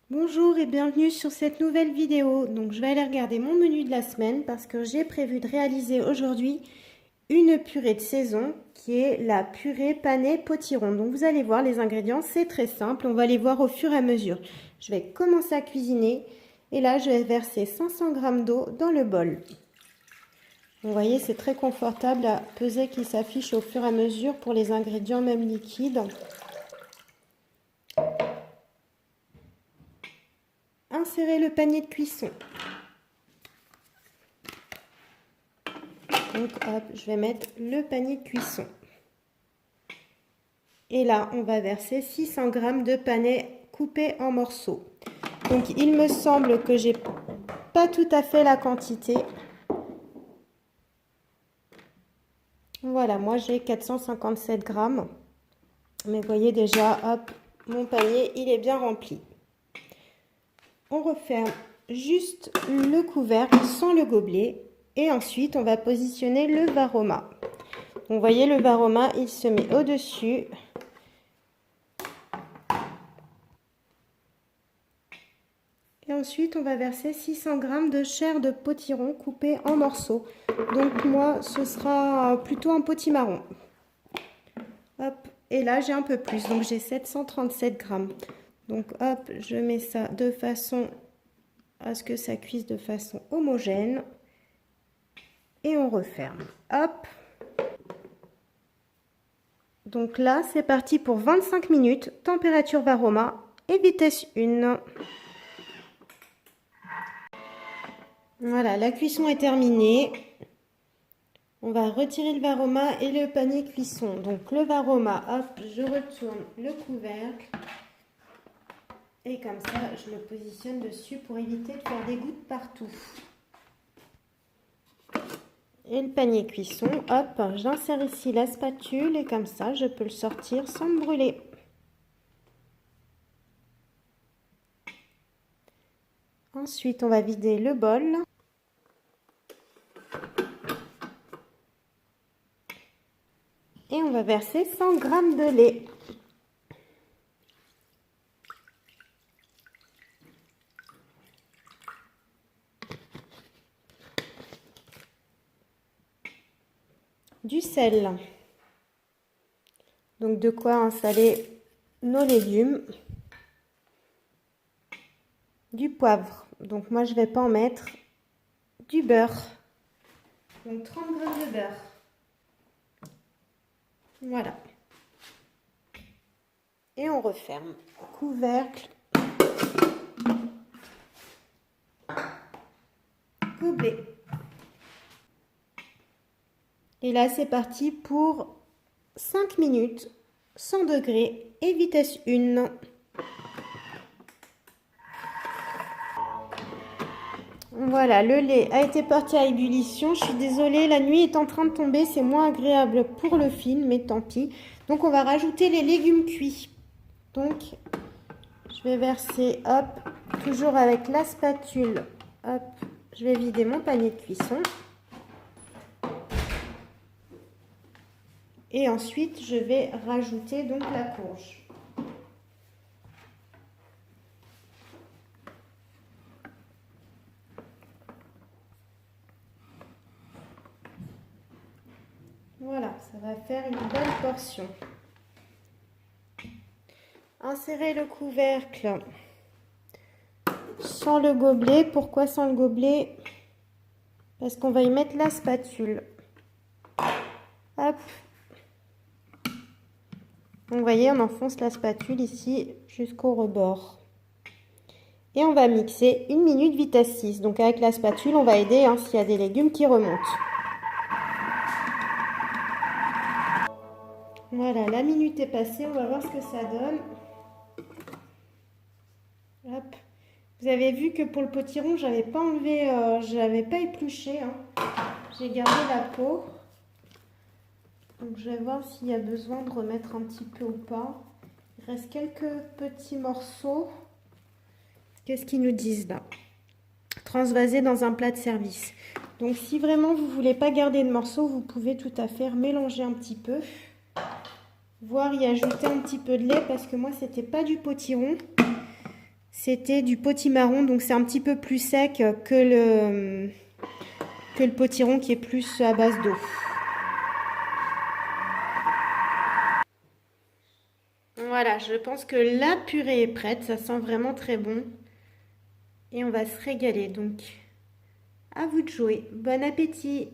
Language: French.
Bonjour et bienvenue sur cette nouvelle vidéo. Donc je vais aller regarder mon menu de la semaine parce que j'ai prévu de réaliser aujourd'hui une purée de saison qui est la purée panée potiron. Donc vous allez voir les ingrédients, c'est très simple, on va les voir au fur et à mesure. Je vais commencer à cuisiner et là je vais verser 500 g d'eau dans le bol. Vous voyez, c'est très confortable à peser qui s'affiche au fur et à mesure pour les ingrédients même liquides. Insérez le panier de cuisson. Donc hop, je vais mettre le panier de cuisson. Et là, on va verser 600 g de panais coupés en morceaux. Donc il me semble que j'ai pas tout à fait la quantité. Voilà, moi j'ai 457 g. Mais vous voyez déjà, hop, mon panier, il est bien rempli. On referme juste le couvercle sans le gobelet. Et ensuite, on va positionner le varoma. Donc, vous voyez, le varoma, il se met au-dessus. Et ensuite, on va verser 600 g de chair de potiron coupée en morceaux. Donc moi, ce sera plutôt un potimarron. Hop, et là, j'ai un peu plus. Donc j'ai 737 g. Donc hop, je mets ça de façon à ce que ça cuise de façon homogène. Et on referme. Hop. Donc là, c'est parti pour 25 minutes. Température varoma et vitesse 1. Voilà, la cuisson est terminée. On va retirer le varoma et le panier cuisson. Donc le varoma, hop, je retourne le couvercle. Et comme ça, je le positionne dessus pour éviter de faire des gouttes partout. Et le panier cuisson, hop, j'insère ici la spatule et comme ça, je peux le sortir sans me brûler. Ensuite, on va vider le bol. Et on va verser 100 g de lait. Du sel. Donc de quoi installer nos légumes. Du poivre. Donc moi je vais pas en mettre. Du beurre. Donc 30 g de beurre. Voilà. Et on referme. Couvercle. Gobelet. Et là, c'est parti pour 5 minutes, 100 degrés et vitesse 1. Voilà, le lait a été porté à ébullition. Je suis désolée, la nuit est en train de tomber. C'est moins agréable pour le film, mais tant pis. Donc, on va rajouter les légumes cuits. Donc, je vais verser, hop, toujours avec la spatule. Hop, je vais vider mon panier de cuisson. Et ensuite, je vais rajouter donc la courge. Voilà, ça va faire une bonne portion. Insérez le couvercle sans le gobelet. Pourquoi sans le gobelet? Parce qu'on va y mettre la spatule. Hop. Donc, vous voyez, on enfonce la spatule ici jusqu'au rebord. Et on va mixer 1 minute vitesse 6. Donc avec la spatule, on va aider s'il y a des légumes qui remontent. Voilà, la minute est passée. On va voir ce que ça donne. Hop. Vous avez vu que pour le potiron, j'avais pas enlevé, j'avais pas épluché. J'ai gardé la peau. Donc je vais voir s'il y a besoin de remettre un petit peu ou pas. Il reste quelques petits morceaux. Qu'est-ce qu'ils nous disent là? Transvaser dans un plat de service. Donc si vraiment vous ne voulez pas garder de morceaux, vous pouvez tout à fait mélanger un petit peu. Voire y ajouter un petit peu de lait parce que moi c'était pas du potiron. C'était du potimarron, donc c'est un petit peu plus sec que le potiron qui est plus à base d'eau. Voilà, je pense que la purée est prête, ça sent vraiment très bon. Et on va se régaler, donc à vous de jouer. Bon appétit!